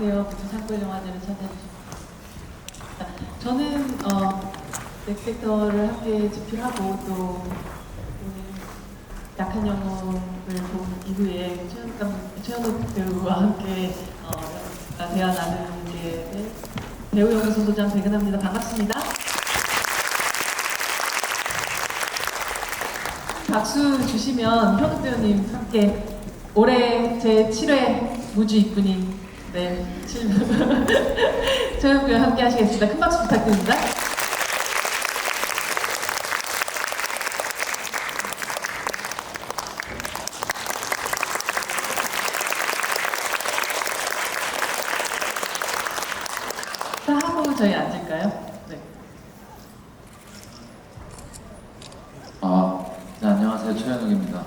안녕하세요. 부천산골영화제를 찾아주셨습니다. 저는 넥섹터를 함께 집필하고 또 오늘 약한 영웅을 본 이후에 최현욱 배우와 함께 대화 나누게 된 배우연구소 소장 백은하입니다. 반갑습니다. 박수 주시면 현욱 배우님 함께 올해 제 7회 무주 이쁜이 최현욱 배우 함께 하시겠습니다. 큰 박수 부탁드립니다. 자, 하고 저희 앉을까요? 네. 네, 안녕하세요. 최현욱입니다.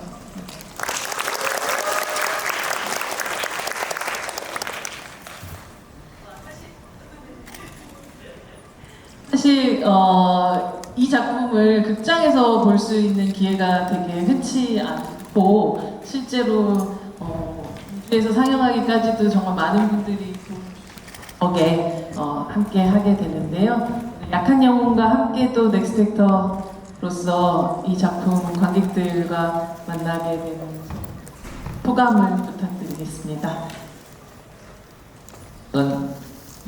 사실 이 작품을 극장에서 볼 수 있는 기회가 되게 흔치 않고 실제로 무주에서 상영하기까지도 정말 많은 분들이 덕에 함께 하게 되는데요. 약한 영웅과 함께 또 넥스트랙터로서 이 작품 관객들과 만나게 되는 소감을 부탁드리겠습니다. 난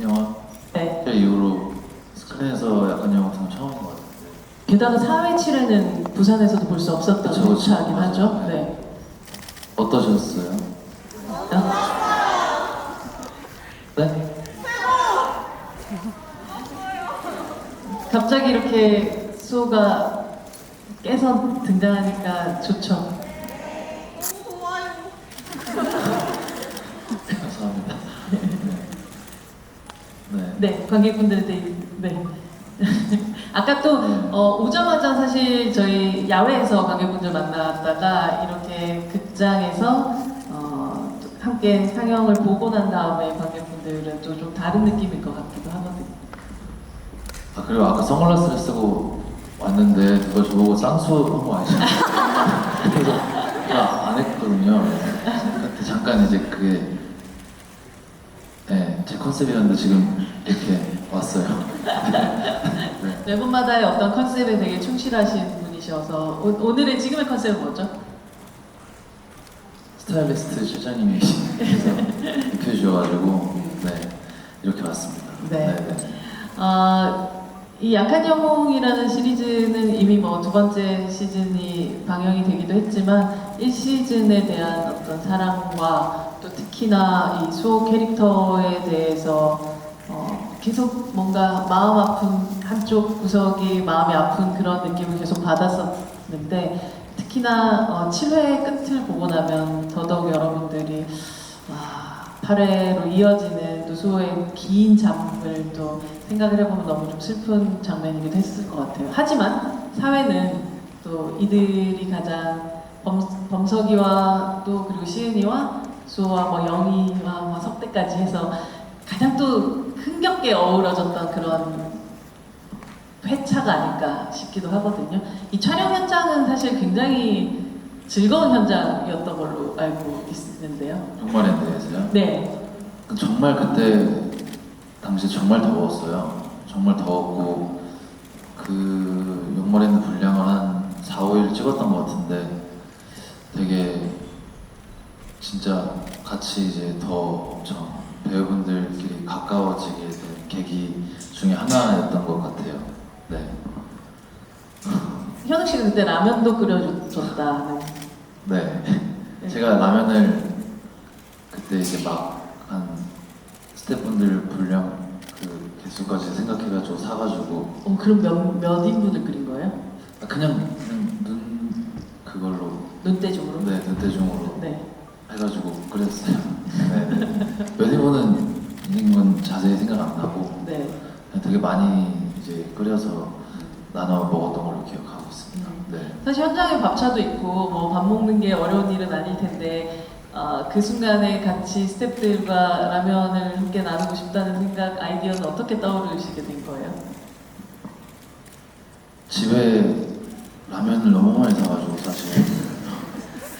영화 네. 이후로 스크린에서 약한 영화상 처음인 것 같은데. 게다가 4회 7회는 부산에서도 볼 수 없었던 그쵸, 그쵸. 차긴 하죠. 맞아요. 네. 어떠셨어요? 네? 갑자기 이렇게 수호가 깨서 등장하니까 좋죠. 감사합니다. 네. 네, 관객분들한테 네. 아까 또 오자마자 사실 저희 야외에서 관객분들 만났다가 이렇게 극장에서 함께 상영을 보고 난 다음에 관객분들은 또 좀 다른 느낌일 것 같기도 하거든요. 그리고 아까 선글라스를 쓰고 왔는데 누가 저보고 쌍수 한 거 아시죠? 그래서 제가 안 했거든요. 그때 잠깐 이제 그게 제 컨셉이었는데 지금 이렇게 왔어요. 네. 매번마다의 어떤 컨셉에 되게 충실하신 분이셔서 오늘의 지금의 컨셉은 뭐죠? 스타일리스트 실장님이 입혀주셔가지고 이렇게 왔습니다. 네. 이 약한 영웅이라는 시리즈는 이미 뭐 두 번째 시즌이 방영이 되기도 했지만 1시즌에 대한 어떤 사랑과 또 특히나 이 수호 캐릭터에 대해서 계속 뭔가 마음 아픈 한쪽 구석이 마음이 아픈 그런 느낌을 계속 받았었는데 특히나 7회 끝을 보고 나면 더더욱 여러분들이 8회로 이어지는 또 수호의 긴 잠을 또 생각을 해보면 너무 좀 슬픈 장면이기도 했을 것 같아요. 하지만 4회는 또 이들이 가장 범석이와 또 그리고 시은이와 수호와 뭐 영희와 뭐 석대까지 해서 가장 또 흥겹게 어우러졌던 그런 회차가 아닐까 싶기도 하거든요. 이 촬영 현장은 사실 굉장히 즐거운 현장이었던 걸로 알고 있는데요. 용마랜드에서요? 네. 정말 그때 당시 정말 더웠어요. 정말 더웠고 그 용마랜드 분량을 한 4, 5일 찍었던 것 같은데 되게 진짜 같이 이제 더 엄청 배우분들끼리 가까워지게 된 계기 중에 하나였던 것 같아요. 네. 현욱 씨가 그때 라면도 끓여줬다는. 네. 제가 라면을 그때 이제 막 한 스태프분들 분량 그 개수까지 생각해가지고 사가지고. 그럼 몇 인분을 끓인 거예요? 그냥 눈 그걸로. 눈대중으로? 네, 눈대중으로. 네. 해가지고 끓였어요. 네. 몇 인분은 자세히 생각 안 나고. 네. 그냥 되게 많이 이제 끓여서 나눠 먹었던 걸로 기억하고 있습니다. 네. 사실 현장에 밥차도 있고 뭐 밥 먹는 게 어려운 일은 아닐 텐데 그 순간에 같이 스태프들과 라면을 함께 나누고 싶다는 생각, 아이디어는 어떻게 떠오르시게 된 거예요? 집에 라면을 너무 많이 사가지고 사실.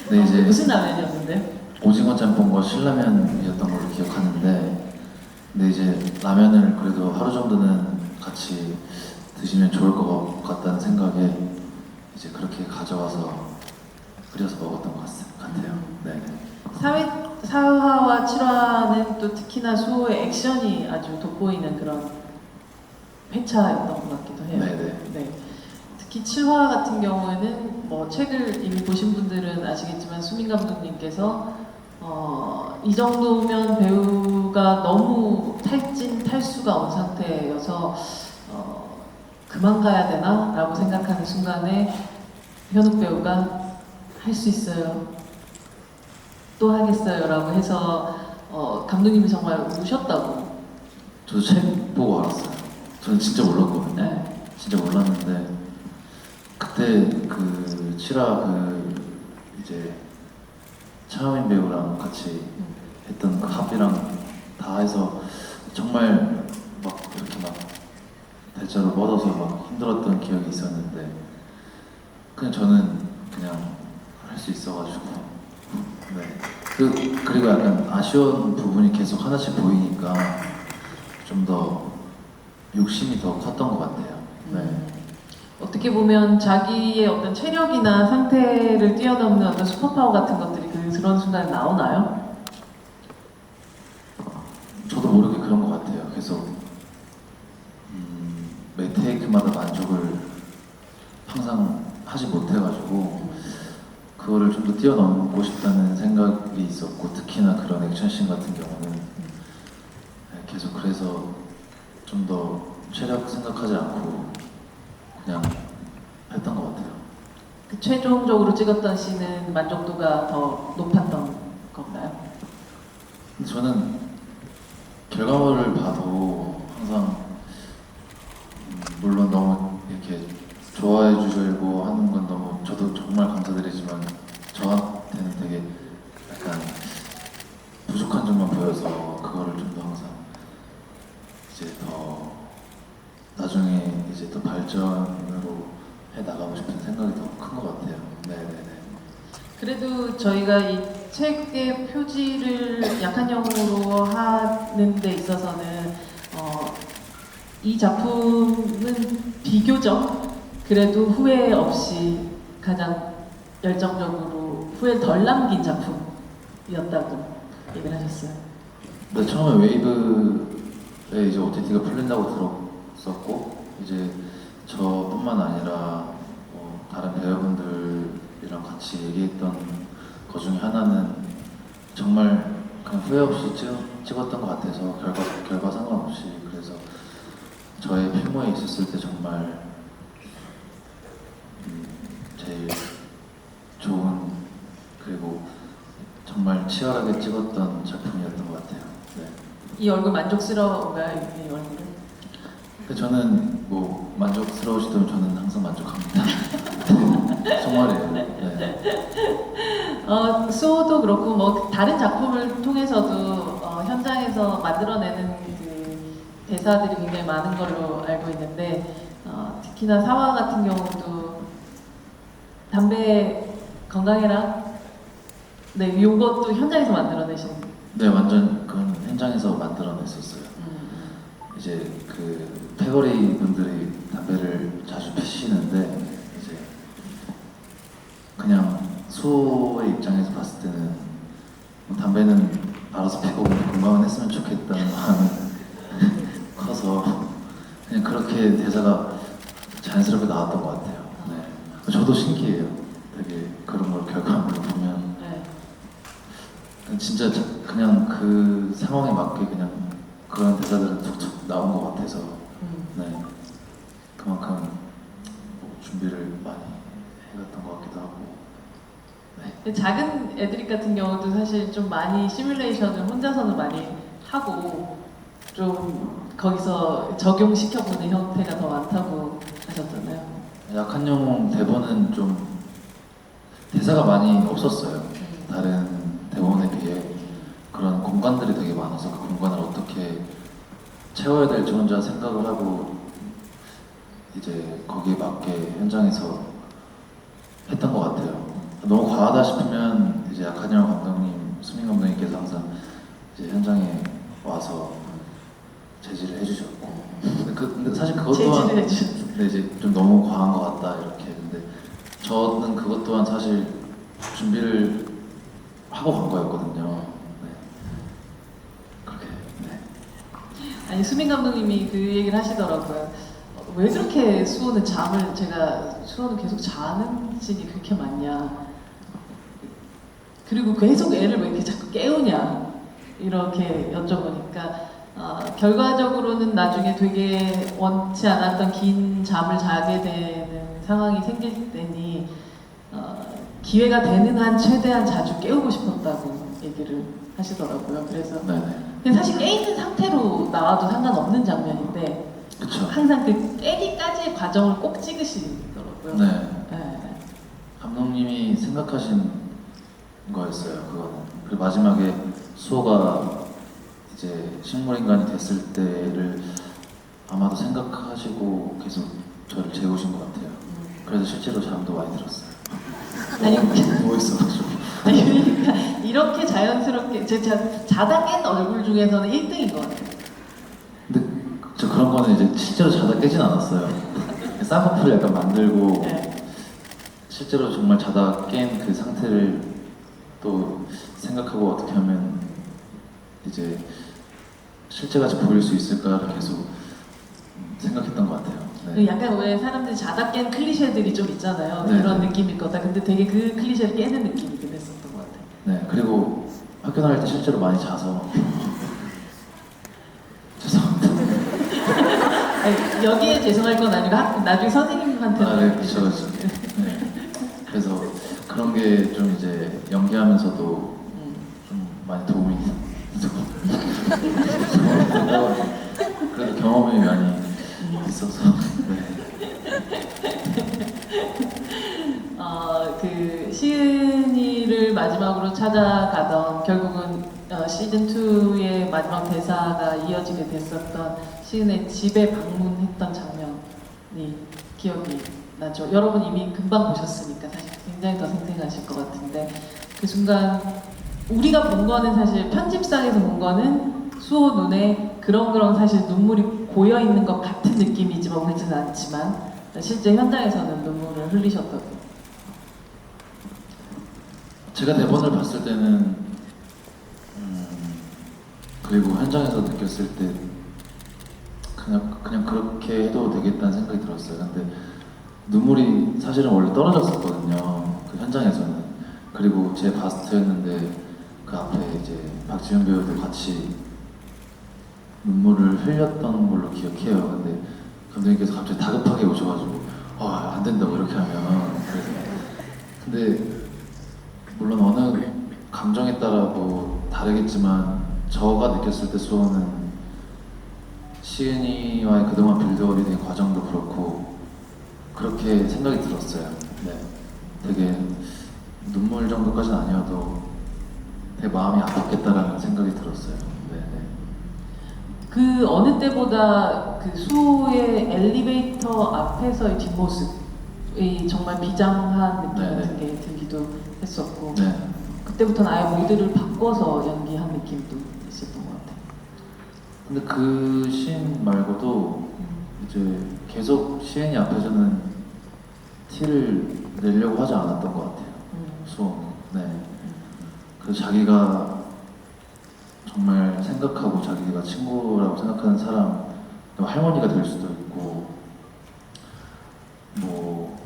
근데 이제 무슨 라면이었는데요? 오징어 짬뽕과 신라면이었던 걸로 기억하는데 근데 이제 라면을 그래도 하루 정도는 같이 드시면 좋을 것 같다는 생각에 이제 그렇게 가져와서 끓여서 먹었던 것 같아요. 네. 사화와 7화는 또 특히나 수호의 액션이 아주 돋보이는 그런 회차였던 것 같기도 해요. 네네. 네. 특히 7화 같은 경우에는 뭐 책을 이미 보신 분들은 아시겠지만 수민 감독님께서 이 정도면 배우가 너무 탈수가 온 상태여서 그만 가야 되나? 라고 생각하는 순간에 현욱 배우가 할 수 있어요. 또 하겠어요. 라고 해서 감독님이 정말 우셨다고. 저도 책 보고 알았어요. 저는 진짜 몰랐거든요. 네. 진짜 몰랐는데 그때 그 7화 이제 차은민 배우랑 같이 했던 그 합이랑 다 해서 정말 막 이렇게 막 대자로 뻗어서 막 힘들었던 기억이 있었는데 그냥 저는 그냥 할 수 있어가지고 네. 그리고 약간 아쉬운 부분이 계속 하나씩 보이니까 좀 더 욕심이 더 컸던 것 같아요. 네. 어떻게 보면 자기의 어떤 체력이나 상태를 뛰어넘는 어떤 슈퍼파워 같은 것들이 그런 순간에 나오나요? 저도 모르게 그런 것 같아요. 계속 매 테이크마다 만족을 항상 하지 못해가지고 그거를 좀 더 뛰어넘고 싶다는 생각이 있었고 특히나 그런 액션씬 같은 경우는 네, 계속 그래서 좀 더 체력 생각하지 않고 그냥 했던 것 같아요. 그 최종적으로 찍었던 씬은 만족도가 더 높았던 건가요? 근데 저는 결과물을 봐도 항상 물론 너무 이렇게 좋아해 주시고 하는 건 너무 저도 정말 감사드리지만 저한테는 되게 약간 부족한 점만 보여서 그거를 좀 더 항상 이제 더 나중에 이제 또 발전으로 해 나가고 싶은 생각이 더 큰 것 같아요. 네네네. 그래도 저희가 이 책의 표지를 약한 영으로 하는 데 있어서는 이 작품은 비교적 그래도 후회 없이 가장 열정적으로 후회 덜 남긴 작품이었다고 얘기를 하셨어요. 근데 처음에 웨이브에 이제 OTT가 풀린다고 들었었고 이제 저뿐만 아니라 뭐 다른 배우분들이랑 같이 얘기했던 것 중에 하나는 정말 그냥 후회 없이 찍었던 것 같아서 결과 상관없이 그래서 저의 필모에 있었을 때 정말 제일 좋은 그리고 정말 치열하게 찍었던 작품이었던 것 같아요. 네. 이 얼굴 만족스러운가요? 이 얼굴은? 근데 저는 뭐 만족스러우시다면 저는 항상 만족합니다. 정말이에요. 네. 수호도 그렇고 뭐 다른 작품을 통해서도 현장에서 만들어내는 그 대사들이 굉장히 많은 걸로 알고 있는데 특히나 사화 같은 경우도 담배 건강해라. 네, 요것도 현장에서 만들어내신. 네, 완전 그건 현장에서 만들어냈었어요. 이제 그 패거리 분들이 담배를 자주 피시는데 이제 그냥 수호의 입장에서 봤을 때는 뭐 담배는 알아서 피고 건강은 했으면 좋겠다는 마음이 커서 그냥 그렇게 대사가 자연스럽게 나왔던 것 같아요. 네. 저도 신기해요. 되게 그런 걸 결과물로 보면 네. 진짜 그냥 그 상황에 맞게 그냥 그런 대사들은 툭툭 나온 것 같아서 네. 그만큼 뭐 준비를 많이 해갔던 것 같기도 하고 네. 작은 애드립 같은 경우도 사실 좀 많이 시뮬레이션을 혼자서는 많이 하고 좀 거기서 적용시켜보는 형태가 더 많다고 하셨잖아요. 약한 영웅 대본은 좀 대사가 많이 없었어요. 다른 대본에 비해 그런 공간들이 되게 많아서 그 공간을 어떻게 채워야 될지 혼자 생각을 하고 이제 거기에 맞게 현장에서 했던 것 같아요. 너무 과하다 싶으면 이제 약한 영웅 감독님, 수민 감독님께서 항상 이제 현장에 와서 제지를 해주셨고 근데 사실 그것 또한 제지를 해주셨어. 근데 이제 좀 너무 과한 것 같다 이렇게 근데 저는 그것 또한 사실 준비를 하고 간 거였거든요. 네. 그렇게 네. 아니 수민 감독님이 그 얘기를 하시더라고요. 왜 그렇게 수호는 잠을 제가 수호는 계속 자는 씬이 그렇게 많냐. 그리고 계속 애를 왜 이렇게 자꾸 깨우냐 이렇게 여쭤보니까 결과적으로는 나중에 되게 원치 않았던 긴 잠을 자게 되는 상황이 생길 때니 기회가 되는 한 최대한 자주 깨우고 싶었다고 얘기를 하시더라고요. 그래서 네네. 근데 사실 깨 있는 상태로 나와도 상관없는 장면인데 그쵸. 항상 그 깨기까지의 과정을 꼭 찍으시더라고요. 네. 네. 감독님이 생각하신 거였어요. 그거는. 그리고 마지막에 수호가 이제 식물인간이 됐을 때를 아마도 생각하시고 계속 저를 재우신 것 같아요. 그래서 실제로 잠도 많이 들었어요. 아니, 누워 있어가지고. 아니 그러니까 이렇게 자연스럽게 제가 자다 깬 얼굴 중에서는 1등인 것 같아요. 근데 저 그런 거는 이제 실제로 자다 깨진 않았어요. 쌍꺼풀 약간 만들고 네. 실제로 정말 자다 깬 그 상태를 또 생각하고 어떻게 하면 이제 실제같이 보일 수 있을까를 계속 생각했던 것 같아요. 네. 약간 왜 사람들이 자다 깬 클리셰들이 좀 있잖아요. 네. 그런 느낌일 거다. 근데 되게 그 클리셰를 깨는 느낌이긴 했었던 것 같아요. 네. 그리고 학교 다닐 때 실제로 많이 자서 죄송합니다. 아니, 여기에 죄송할 건 아니고 나중에 선생님한테는 아, 네, 그렇죠. 네. 그래서 그런 게 좀 이제 연기하면서도 좀 많이 도움이 그래도 경험이 많이 있어서 그 시은이를 마지막으로 찾아가던 결국은 시즌 2의 마지막 대사가 이어지게 됐었던 시은의 집에 방문했던 장면이 기억이 나죠. 여러분 이미 금방 보셨으니까 사실 굉장히 더 생생하실 것 같은데 그 순간 우리가 본 거는 사실 편집상에서 본 거는 수호 눈에 그렁그렁 사실 눈물이 고여 있는 것 같은 느낌이지만 울지는 않지만 실제 현장에서는 눈물을 흘리셨다고. 제가 대본을 봤을 때는 그리고 현장에서 느꼈을 때 그냥 그렇게 해도 되겠다는 생각이 들었어요. 근데 눈물이 사실은 원래 떨어졌었거든요. 그 현장에서는. 그리고 제 바스트였는데 그 앞에 이제 박지훈 배우도 같이 눈물을 흘렸던 걸로 기억해요. 근데 감독님께서 갑자기 다급하게 오셔가지고 안 된다고 이렇게 하면 그래서 근데 물론 어느 감정에 따라 뭐 다르겠지만 저가 느꼈을 때 수호는 시은이와의 그동안 빌드업이 된 과정도 그렇고 그렇게 생각이 들었어요. 네, 되게 눈물 정도까지는 아니어도 되게 마음이 아팠겠다라는 생각이 들었어요. 네, 네. 그 어느 때보다 그 수호의 엘리베이터 앞에서의 뒷모습이 정말 비장한 느낌 네네. 같은 게 들기도 했었고 네. 그때부터는 아예 모드를 바꿔서 연기한 느낌도 있었던 것 같아요. 근데 그 씬 말고도 이제 계속 시은이 앞에서는 티를 내려고 하지 않았던 것 같아요. 수호는. 네. 그래서 자기가 정말 생각하고 자기가 친구라고 생각하는 사람, 할머니가 될 수도 있고, 뭐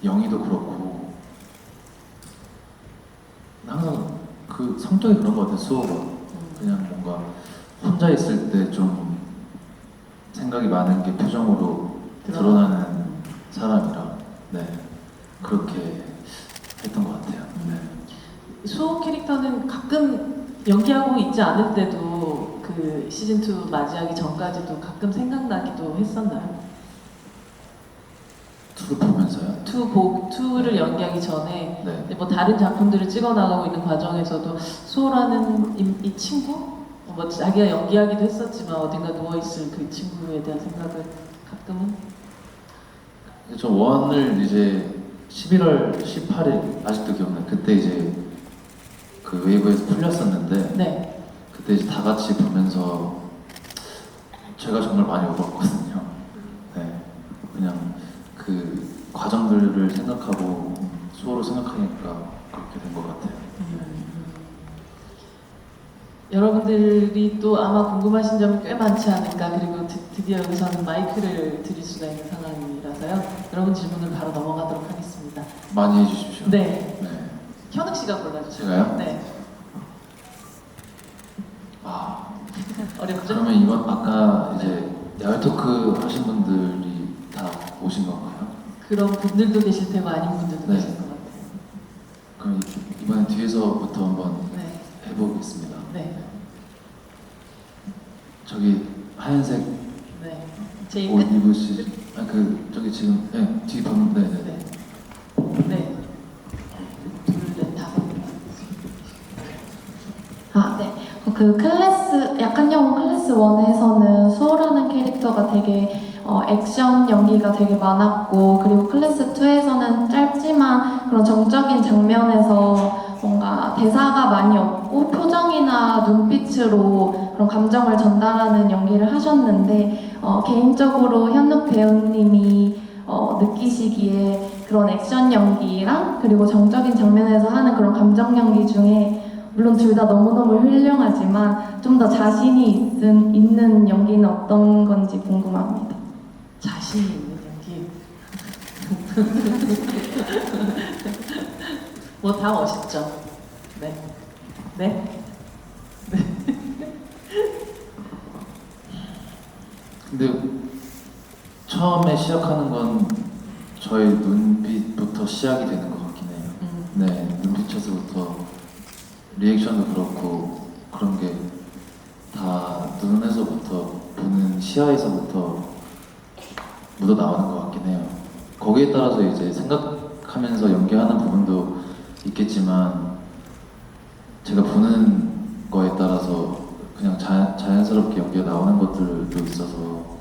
영희도 그렇고, 항상 그 성격이 그런 것 같아요. 수호가 그냥 뭔가 혼자 있을 때 좀 생각이 많은 게 표정으로 드러나는 사람이라, 네, 그렇게 했던 것 같아요. 네. 수호 캐릭터는 가끔 연기하고 있지 않을 때도 그 시즌 2 맞이하기 전까지도 가끔 생각나기도 했었나요? 투를 보면서요. 2를 연기하기 전에 네. 뭐 다른 작품들을 찍어 나가고 있는 과정에서도 수호라는 이 친구? 뭐 자기가 연기하기도 했었지만 어딘가 누워있을 그 친구에 대한 생각을 가끔은? 저 원을 이제 11월 18일 아직도 기억나요. 그때 이제 그 웨이브에서 풀렸었는데 네. 그때 이제 다 같이 보면서 제가 정말 많이 울었거든요. 네, 그냥 그 과정들을 생각하고 수호를 생각하니까 그렇게 된 것 같아요. 여러분들이 또 아마 궁금하신 점이 꽤 많지 않을까. 그리고 드디어 여기서는 마이크를 드릴 수가 있는 상황이라서요. 여러분 질문을 바로 넘어가도록 하겠습니다. 많이 해주십시오. 네. 네. 현욱 씨가 골라주세요. 제가요? 네. 아, 어렵죠? 그러면 이번 아까 이제 야외 토크 하신 분들이 다 오신 건가요? 그런 분들도 계실 테고 아닌 분들도 네. 계실 것 같아요. 그럼 이번엔 뒤에서부터 한번 네. 해보겠습니다. 네. 저기 하얀색 네. 제일 옷 끝. 입으시, 저기 지금 뒤 보면 네네네. 네. 네. 둘, 넷, 다섯. 아, 네. 그 클래스, 약한 영웅 클래스 1에서는 수호라는 캐릭터가 되게 액션 연기가 되게 많았고, 그리고 클래스 2에서는 짧지만 그런 정적인 장면에서 뭔가 대사가 많이 없고 표정이나 눈빛으로 그런 감정을 전달하는 연기를 하셨는데, 개인적으로 현욱 배우님이 느끼시기에 그런 액션 연기랑 그리고 정적인 장면에서 하는 그런 감정 연기 중에 물론 둘 다 너무너무 훌륭하지만 좀 더 자신이 있는 연기는 어떤 건지 궁금합니다. 자신이 있는 연기. 뭐 다 멋있죠. 네. 네. 근데 처음에 시작하는 건 저희 눈빛부터 시작이 되는 것 같긴 해요. 네, 눈빛에서부터 리액션도 그렇고 그런 게 다 눈에서부터 보는 시야에서부터 묻어 나오는 것 같긴 해요. 거기에 따라서 이제 생각하면서 연기하는 부분도 있겠지만 제가 보는 거에 따라서 그냥 자연스럽게 연기가 나오는 것들도 있어서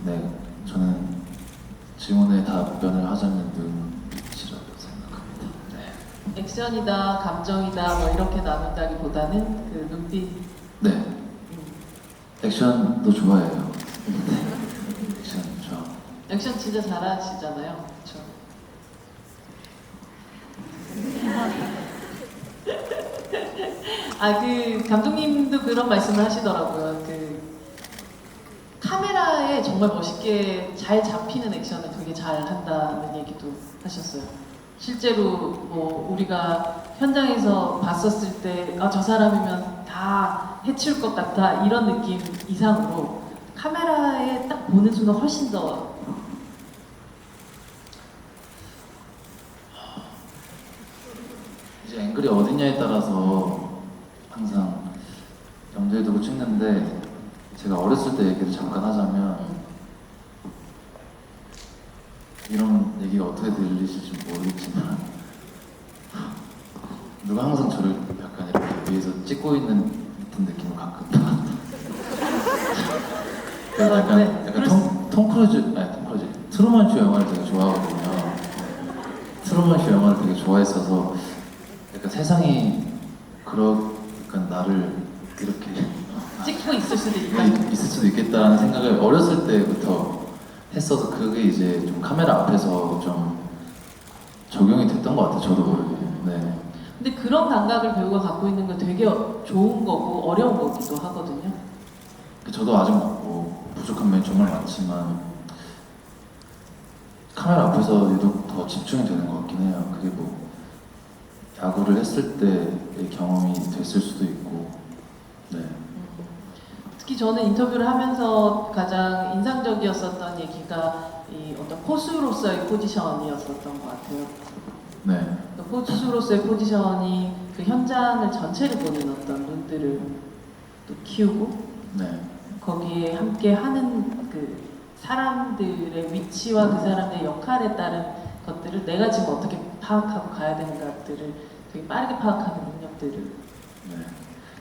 네, 저는 질문에 답변을 하자면 눈빛이라고 생각합니다. 네. 액션이다, 감정이다, 뭐 이렇게 나눈다기보다는 그 눈빛. 네. 액션도 좋아해요. 네. 액션 좋아. 액션 진짜 잘하시잖아요. 그렇죠? 그 감독님도 그런 말씀을 하시더라고요. 그 카메라에 정말 멋있게 잘 잡히는 액션을 되게 잘 한다는 얘기도 하셨어요. 실제로 뭐 우리가 현장에서 봤었을 때 저 사람이면 다 해칠 것 같다 이런 느낌 이상으로 카메라에 딱 보는 순간 훨씬 더 이제 앵글이 어디냐에 따라서 항상 염두에 두고 찍는데 제가 어렸을 때 얘기를 잠깐 하자면 이런 얘기가 어떻게 들리실지 모르겠지만 누가 항상 저를 약간 이렇게 위에서 찍고 있는 듯한 느낌을 가끔 받았다. 약간 톰 크루즈, 트루먼 쇼 영화를 되게 좋아하거든요. 트루먼 쇼 영화를 되게 좋아했어서 약간 세상이 약간 나를 이렇게 찍고 있을 수도 있다. 있을 수도 있겠다라는 생각을 어렸을 때부터 했어서 그게 이제 좀 카메라 앞에서 좀 적용이 됐던 것 같아요. 저도 모르게. 네. 근데 그런 감각을 배우가 갖고 있는 건 되게 좋은 거고 어려운 거기도 하거든요. 저도 아직 뭐 부족한 면이 정말 많지만 카메라 앞에서 유독 더 집중이 되는 것 같긴 해요. 그게 뭐 야구를 했을 때의 경험이 됐을 수도 있고. 네. 특히 저는 인터뷰를 하면서 가장 인상적이었었던 얘기가 이 어떤 포수로서의 포지션이었었던 것 같아요. 네. 그 포수로서의 포지션이 그 현장을 전체를 보는 어떤 눈들을 또 키우고 네. 거기에 함께 하는 그 사람들의 위치와 그 사람의 역할에 따른 것들을 내가 지금 어떻게 파악하고 가야 되는가들을 되게 빠르게 파악하는 능력들을. 네.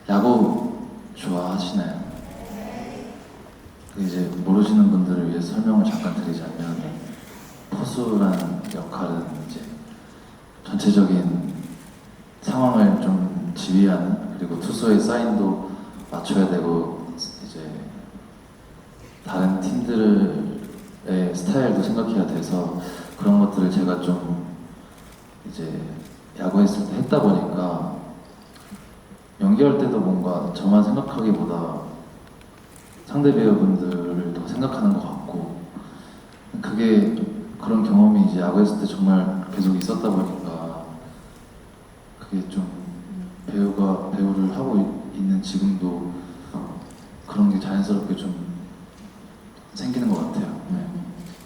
야구 좋아하시나요? 이제 모르시는 분들을 위해서 설명을 잠깐 드리자면 포수라는 역할은 이제 전체적인 상황을 좀 지휘하는, 그리고 투수의 사인도 맞춰야 되고 이제 다른 팀들의 스타일도 생각해야 돼서 그런 것들을 제가 좀 이제 야구했을 때 했다 보니까 연기할 때도 뭔가 저만 생각하기보다 상대 배우분들을 더 생각하는 것 같고 그게 그런 경험이 이제 야구했을 때 정말 계속 있었다 보니까 그게 좀 배우를 하고 있는 지금도 그런 게 자연스럽게 좀 생기는 것 같아요. 네.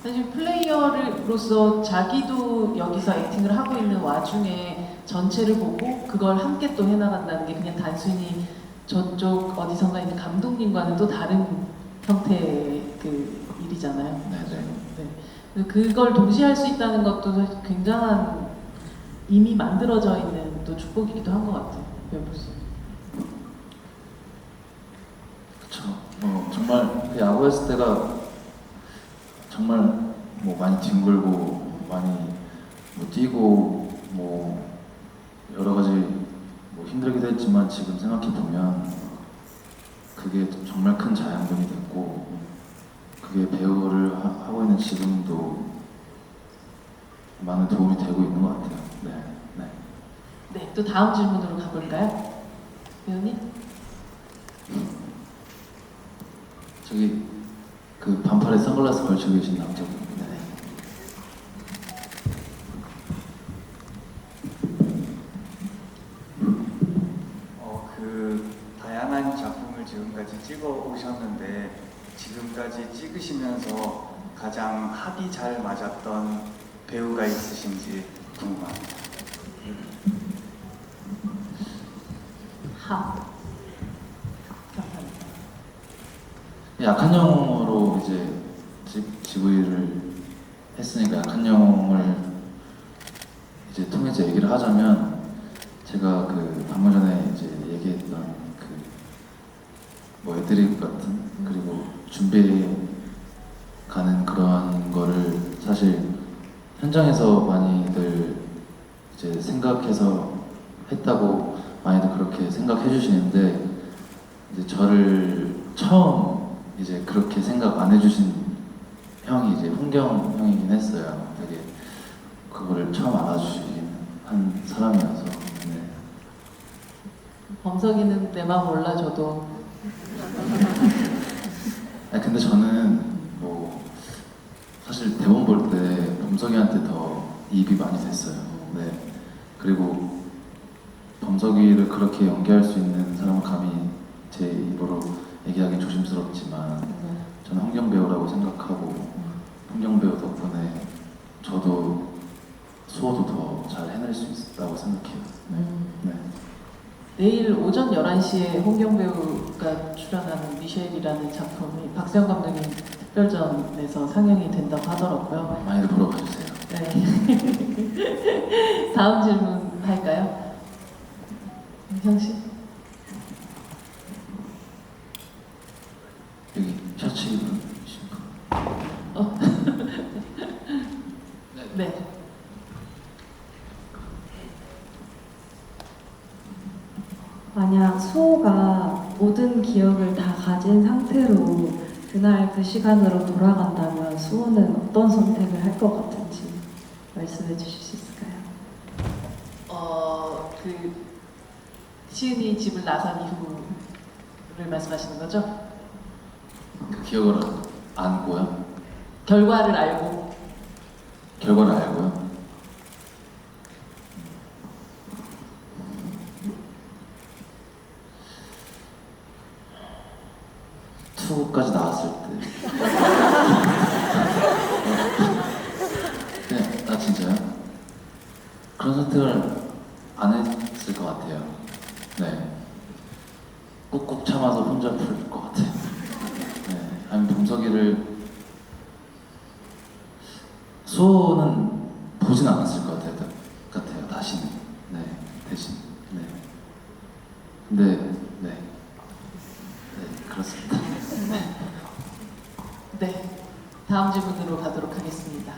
사실 플레이어로서 자기도 여기서 액팅을 하고 있는 와중에 전체를 보고 그걸 함께 또 해나간다는 게 그냥 단순히 저쪽 어디선가 있는 감독님과는 또 다른 형태의 그 일이잖아요. 네네. 네. 그걸 동시에 할 수 있다는 것도 사실 굉장한 이미 만들어져 있는 또 축복이기도 한 것 같아요. 배우로서. 그쵸. 정말 그 야구했을 때가 정말 뭐 많이 뒹굴고 많이 뭐 뛰고 뭐 여러 가지 뭐 힘들기도 했지만 지금 생각해 보면 그게 정말 큰 자양분이 됐고 그게 배우를 하고 있는 지금도 많은 도움이 되고 있는 것 같아요. 네, 네. 네, 또 다음 질문으로 가볼까요? 배우님? 저기 그 반팔에 선글라스 걸치고 계신 남자분. 네. 그 다양한 작품을 지금까지 찍어 오셨는데 지금까지 찍으시면서 가장 합이 잘 맞았던 배우가 있으신지 궁금합니다. 감사합니다. 약한 영으로 이제 GV를 했으니까 약한 영을 이제 통해서 얘기를 하자면 제가 그 방금 전에 이제 얘기했던 그 뭐 애드립 같은 그리고 준비해 가는 그런 거를 사실 현장에서 많이들 이제 생각해서 했다고 많이들 그렇게 생각해 주시는데 이제 저를 처음 이제 그렇게 생각 안 해주신 형이 이제 훈경 형이긴 했어요. 되게 그거를 처음 알아주시긴 한 사람이어서. 네. 범석이는 내 맘 몰라 줘도 아니 근데 저는 뭐 사실 대본 볼 때 범석이한테 더 이입이 많이 됐어요. 네. 그리고 범석이를 그렇게 연기할 수 있는 사람은 감히 제 입으로 얘기하기 조심스럽지만 저는 홍경 배우라고 생각하고 홍경 배우 덕분에 저도 수호도 더 잘 해낼 수 있다고 생각해요. 네. 내일 오전 11시에 홍경 배우가 출연하는 미셸이라는 작품이 박세영 감독님 특별전에서 상영이 된다고 하더라고요. 많이들 보러 가주세요. 네. 다음 질문 할까요? 형 씨? 여기 셔츠 입은 신분. 네. 만약 수호가 모든 기억을 다 가진 상태로 그날 그 시간으로 돌아간다면 수호는 어떤 선택을 할 것 같은지 말씀해 주실 수 있을까요? 그 시은이 집을 나선 이후를 말씀하시는 거죠? 그 기억을 안고요. 결과를 알고. 결과를 알고요. 투까지 나왔을 때. 네, 아 진짜요? 그런 선택을 안 했을 것 같아요. 네. 꾹꾹 참아서 혼자 풀 것 같아요. 네. 아니면 범석이를 수호는 보진 않았을 것 같아요. 다시는. 네, 대신. 네. 근데 네, 그렇습니다. 네. 다음 질문으로 가도록 하겠습니다.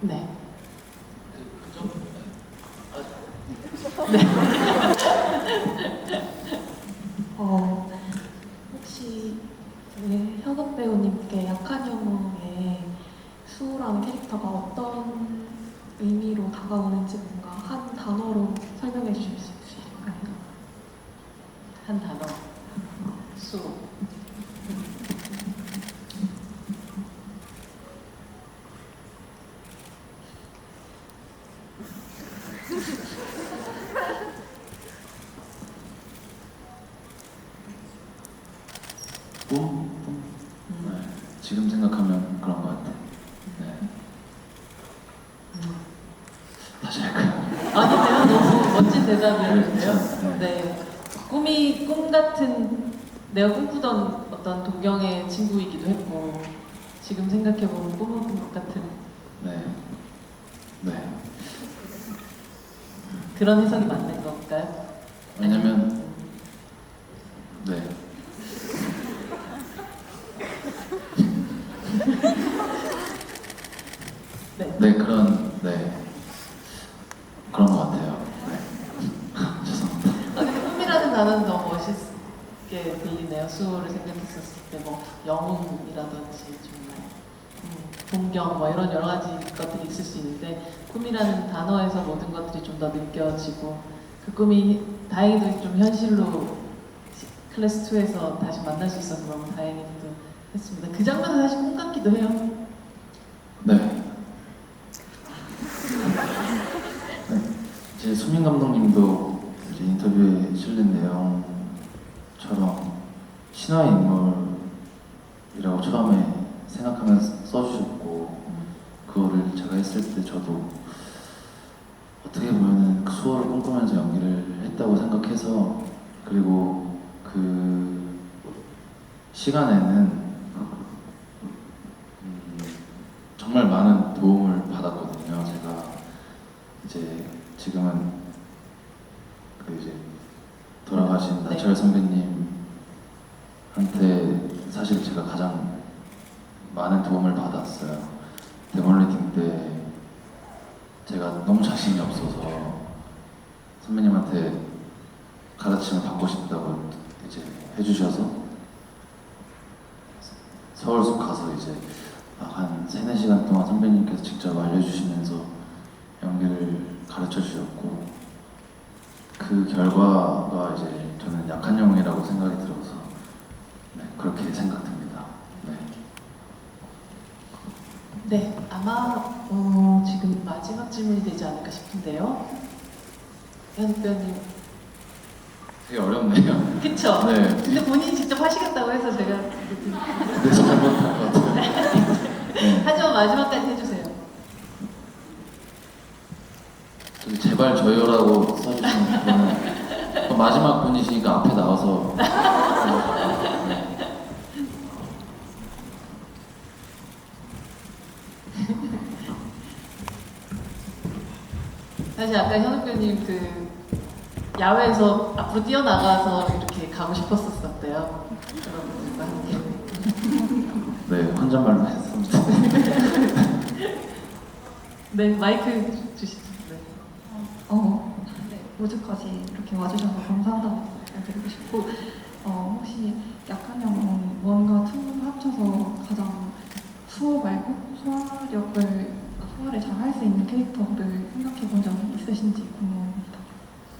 네. 혹시 현업 배우님께 약한 영웅의 수호라는 캐릭터가 어떤 의미로 다가오는지 뭔가 한 단어로 설명해 주실 수 있으실까요? 한 단어. 수. 꿈? 네. 지금 생각하면 그런 것 같아요. 네. 다시 할까요? 아닌데요? 너무 멋진 대답이었는데요. 네. 네. 꿈이 꿈 같은 내가 꿈꾸던 어떤 동경의 친구이기도 했고 지금 생각해보면 꿈은 꿈 같은 네. 네. 그런 해석이 맞는 건가요? 왜냐면 네. 네. 네, 그런 것 같아요. 네. 죄송합니다. 근데 꿈이라는 단어는 너무 멋있게 들리네요. 수호를 생각했었을 때 뭐 영웅이라든지 정말 동경 뭐 이런 여러 가지 것들이 있을 수 있는데 꿈이라는 단어에서 모든 것들이 좀 더 느껴지고 그 꿈이 다행히도 좀 현실로 클래스 2에서 다시 만날 수 있어서 너무 다행이기도 했습니다. 그 장면은 사실 꿈 같기도 해요. 네. 네. 이제 수민 감독님도 이제 인터뷰에 실린 내용처럼 신화의 인물이라고 처음에 생각하면서 써주셨고 그거를 제가 했을 때 저도 어떻게 보면은 그 수호를 꿈꾸면서 연기를 했다고 생각해서 그리고 그 시간에는 정말 많은 도움을 받았거든요. 제가 이제 지금은 그 이제 돌아가신 네. 나철 선배님한테 사실 제가 가장 많은 도움을 받았어요. 데몬 리딩 때 제가 너무 자신이 없어서 선배님한테 가르침을 받고 싶다고 이제 해주셔서 서울숲 가서 이제 한 3-4시간 동안 선배님께서 직접 알려주시면서 연기를 가르쳐 주셨고 그 결과가 이제 저는 약한 영웅이라고 생각이 들어서 네, 그렇게 생각됩니다. 네. 네, 아마 지금 마지막 질문이 되지 않을까 싶은데요. 현욱 배우님, 되게 어렵네요. 그쵸? 네. 근데 본인이 직접 하시겠다고 해서 제가 근데 잘못한 것 같아요. 네. 하지만 마지막까지 해주세요. 저기 제발 저요라고 써주시면 그거는 마지막 분이시니까 앞에 나와서 네. 사실 아까 현욱 배우님 그 야외에서 앞으로 뛰어나가서 이렇게 가고 싶었었대요. 여러분들과 함께. 네, 혼잣말로 했습니다. 네, 마이크 주시죠. 네. 오즈까지 이렇게 와주셔서 감사하다고 드리고 싶고 혹시 약한 영웅 원과 투 합쳐서 가장 수호 말고 소화를 잘 할 수 있는 캐릭터를 생각해 본 적이 있으신지 궁금합니다.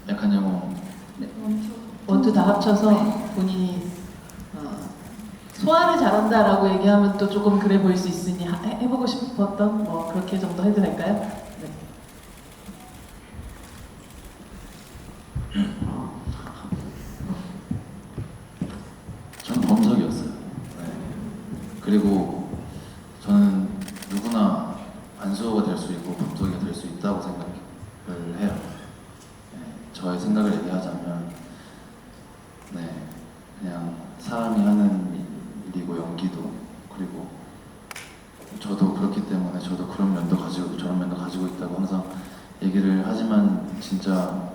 약한 영웅 네, 원, 투. 원투 다 합쳐서 네. 본인이 소화를 잘한다라고 얘기하면 또 조금 그래 보일 수 있으니 해보고 싶었던 뭐 그렇게 정도 해도 될까요? 네. 전 범석이었어요. 네. 그리고 저는 누구나 안수호가 될 수 있고 범석이가 될 수 있다고 생각을 해요. 네. 저의 생각을 얘기하자면 네, 그냥 사람이 하는 일이고 연기도 그리고 저도 그렇기 때문에 저도 그런 면도 가지고 저런 면도 가지고 있다고 항상 얘기를 하지만 진짜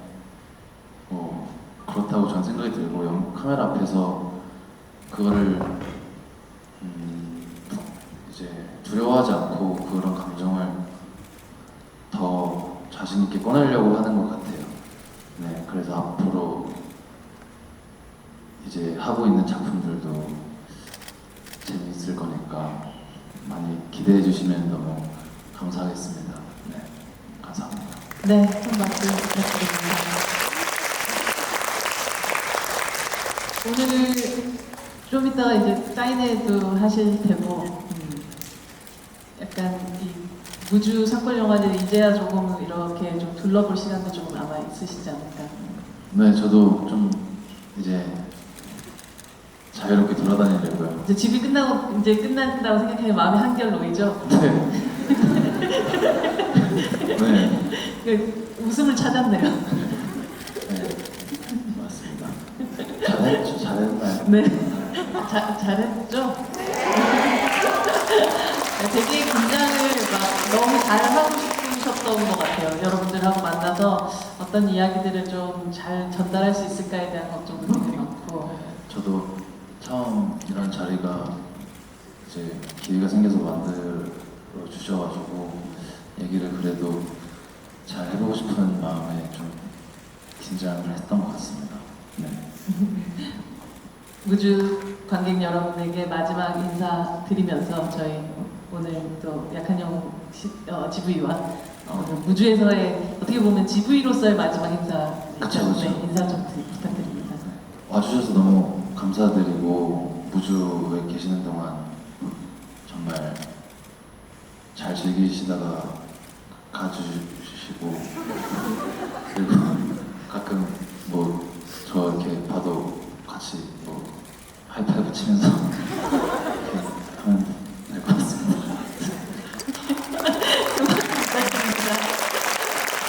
뭐 그렇다고 저는 생각이 들고 카메라 앞에서 그거를 이제 두려워하지 않고 그런 감정을 더 자신 있게 꺼내려고 하는 것 같아요. 네, 그래서 앞으로 이제 하고 있는 작품들도 재미있을 거니까 많이 기대해 주시면 너무 감사하겠습니다. 네, 감사합니다. 네, 큰 박수 부탁드립니다. 오늘 좀 이따가 이제 사인회도 하실 테고, 약간 이 무주 상권 영화제 이제야 조금 이렇게 좀 둘러볼 시간도 조금 남아 있으시지 않을까. 네, 저도 좀 이제 자유롭게 돌아다니려고요. 이제 집이 끝나고 이제 끝난다고 생각하면 마음이 한결 놓이죠. 네. 네. 그 웃음을 찾았네요. 네, 맞습니다. 잘했죠, 잘했나요? 네. 잘했죠? 되게 긴장을 막 너무 잘하고 싶으셨던 것 같아요. 여러분들하고 만나서 어떤 이야기들을 좀 잘 전달할 수 있을까에 대한 걱정도 되게 많고. 저도 처음 이런 자리가 이제 기회가 생겨서 만들어 주셔가지고 얘기를 그래도 잘 해보고 싶은 마음에 좀 긴장을 했던 것 같습니다. 네. 무주 관객 여러분에게 마지막 인사 드리면서 저희 오늘 또 약한 영웅 GV와 오늘 무주에서의 어떻게 보면 GV로서의 마지막 인사 그쵸, 그쵸. 네, 인사 좀 부탁드립니다. 와주셔서 너무 감사드리고 무주에 계시는 동안 정말 잘 즐기시다가 가주시고 그리고 가끔 뭐 저 이렇게 봐도 같이 뭐 하이파이브 치면서 이렇게 하면 될 것 같습니다. 부탁드립니다.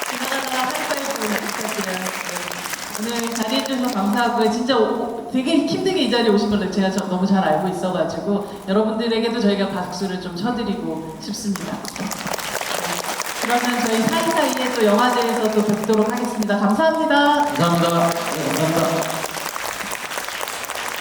지나가다가 하이파이브 부탁드려요. 네. 오늘 자리해 주셔서 감사하고요. 진짜 되게 힘들게 이 자리에 오신 걸 제가 너무 잘 알고 있어가지고 여러분들에게도 저희가 박수를 좀 쳐드리고 싶습니다. 네. 그러면 저희 사이사이에 또 영화제에서 또 뵙도록 하겠습니다. 감사합니다. 감사합니다. 네, 감사합니다.